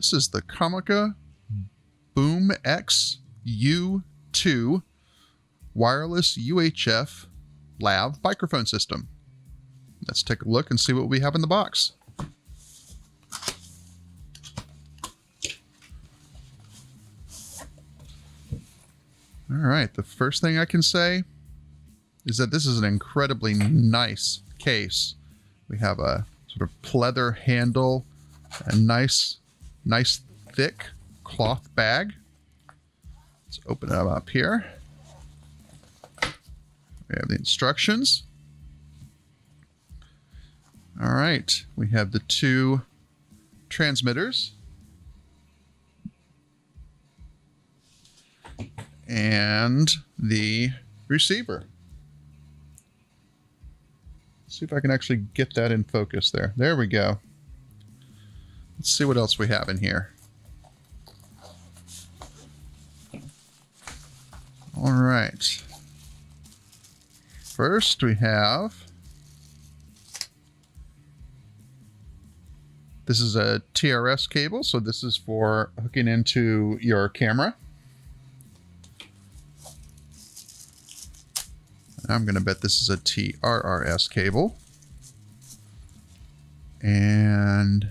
This is the COMICA BoomX-U2 wireless UHF lav microphone system. Let's take a look and see what we have in the box. All right, the first thing I can say is that this is an incredibly nice case. We have a sort of pleather handle, a nice thick cloth bag. Let's open it up here. We have the instructions. All right, we have the two transmitters and the receiver. Let's see if I can actually get that in focus there. There we go. Let's see what else we have in here. All right. First, we have, this is a TRS cable, so this is for hooking into your camera. I'm going to bet this is a TRRS cable. And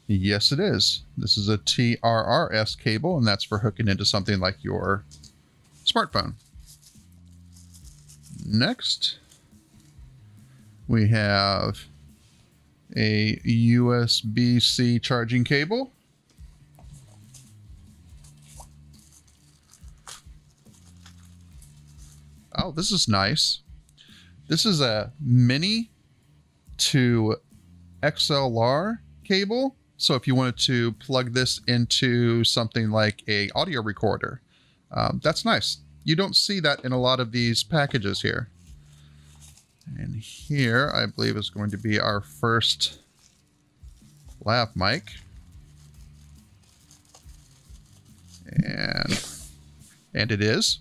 yes, it is. This is a TRRS cable, and that's for hooking into something like your smartphone. Next, we have a USB-C charging cable. Oh, this is nice. This is a mini to XLR cable. So if you wanted to plug this into something like a audio recorder, that's nice. You don't see that in a lot of these packages here. And here, I believe, is going to be our first lav mic. And it is.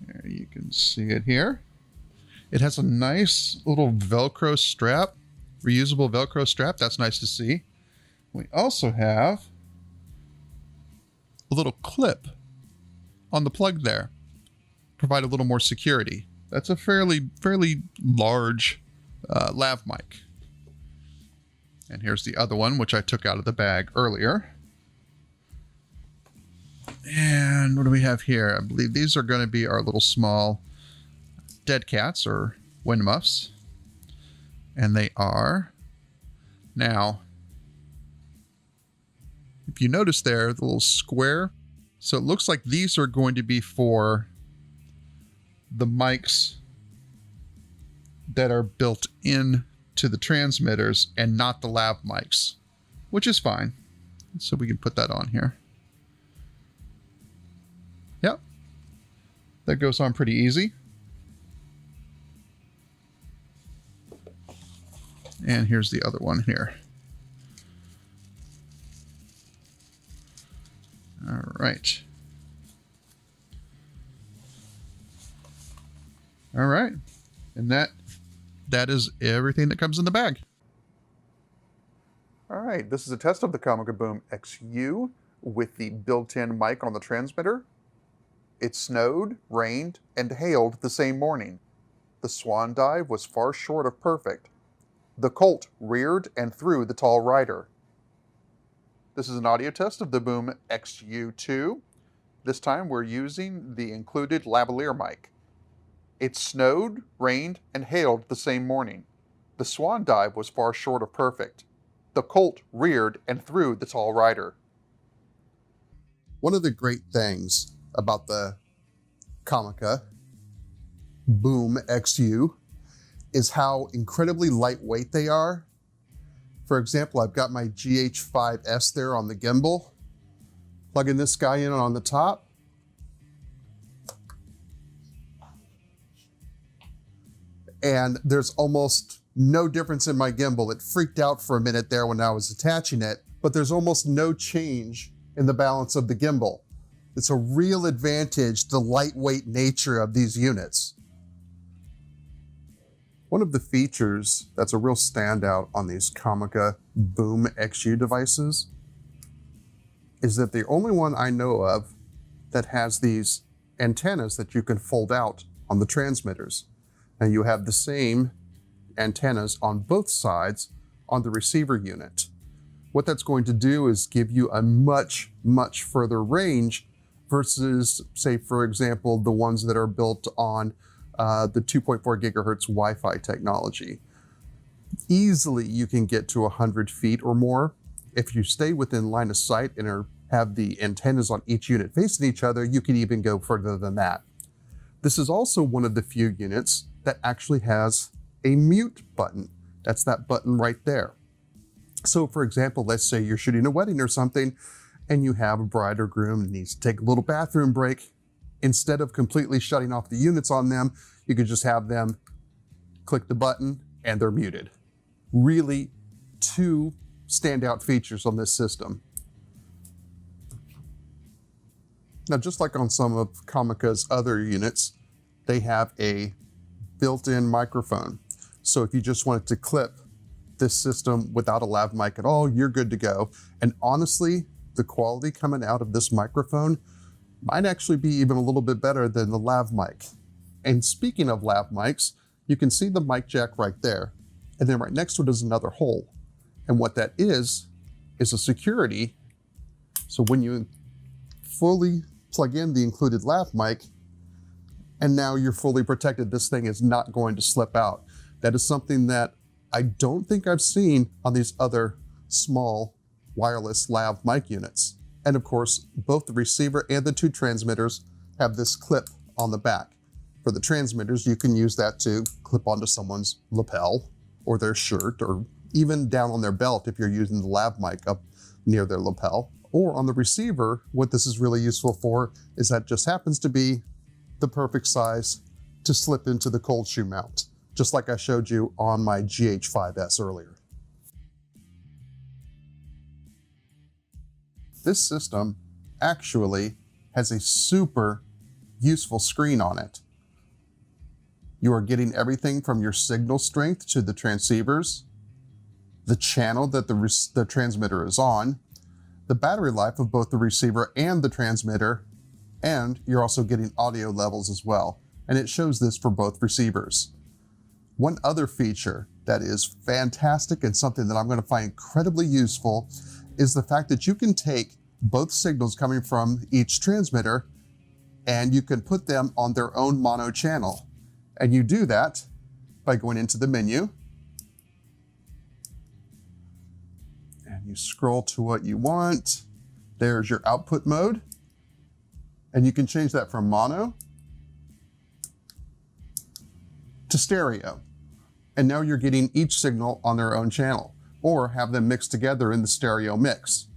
There, you can see it here. It has a nice little Velcro strap, reusable Velcro strap. That's nice to see. We also have a little clip on the plug there, provide a little more security. That's a fairly large lav mic. And here's the other one, which I took out of the bag earlier. And what do we have here? I believe these are going to be our little small dead cats or wind muffs. And they are. Now, if you notice there, the little square, so it looks like these are going to be for the mics that are built in to the transmitters and not the lav mics, which is fine. So we can put that on here. Yep. That goes on pretty easy. And here's the other one here. All right. All right. And that is everything that comes in the bag. All right. This is a test of the COMICA BoomX-U with the built-in mic on the transmitter. It snowed, rained, and hailed the same morning. The swan dive was far short of perfect. The colt reared and threw the tall rider. This is an audio test of the BoomX-U2. This time we're using the included Lavalier mic. It snowed, rained, and hailed the same morning. The swan dive was far short of perfect. The colt reared and threw the tall rider. One of the great things about the COMICA BoomX-U is how incredibly lightweight they are. For example, I've got my GH5S there on the gimbal. Plugging this guy in on the top. And there's almost no difference in my gimbal. It freaked out for a minute there when I was attaching it, but there's almost no change in the balance of the gimbal. It's a real advantage, the lightweight nature of these units. One of the features that's a real standout on these COMICA BoomX-U devices is that the only one I know of that has these antennas that you can fold out on the transmitters. And you have the same antennas on both sides on the receiver unit. What that's going to do is give you a much, much further range versus, say, for example, the ones that are built on the 2.4 gigahertz Wi-Fi technology. Easily you can get to 100 feet or more. If you stay within line of sight and have the antennas on each unit facing each other, you can even go further than that. This is also one of the few units that actually has a mute button. That's that button right there. So for example, let's say you're shooting a wedding or something and you have a bride or groom that needs to take a little bathroom break. Instead of completely shutting off the units on them, you could just have them click the button and they're muted. Really, two standout features on this system. Now, just like on some of COMICA's other units, they have a built-in microphone. So if you just wanted to clip this system without a lav mic at all, you're good to go. And honestly, the quality coming out of this microphone might actually be even a little bit better than the lav mic. And speaking of lav mics, you can see the mic jack right there. And then right next to it is another hole. And what that is a security. So when you fully plug in the included lav mic, and now you're fully protected, this thing is not going to slip out. That is something that I don't think I've seen on these other small wireless lav mic units. And of course, both the receiver and the two transmitters have this clip on the back. For the transmitters, you can use that to clip onto someone's lapel or their shirt, or even down on their belt if you're using the lav mic up near their lapel. Or on the receiver, what this is really useful for is that it just happens to be the perfect size to slip into the cold shoe mount, just like I showed you on my GH5S earlier. This system actually has a super useful screen on it. You are getting everything from your signal strength to the transceivers, the channel that the transmitter is on, the battery life of both the receiver and the transmitter, and you're also getting audio levels as well. And it shows this for both receivers. One other feature that is fantastic and something that I'm going to find incredibly useful is the fact that you can take both signals coming from each transmitter and you can put them on their own mono channel. And you do that by going into the menu and you scroll to what you want. There's your output mode, and you can change that from mono to stereo. And now you're getting each signal on their own channel, or have them mixed together in the stereo mix.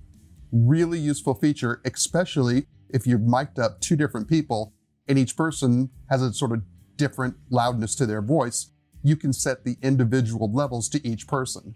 Really useful feature, especially if you've mic'd up two different people and each person has a sort of different loudness to their voice. You can set the individual levels to each person.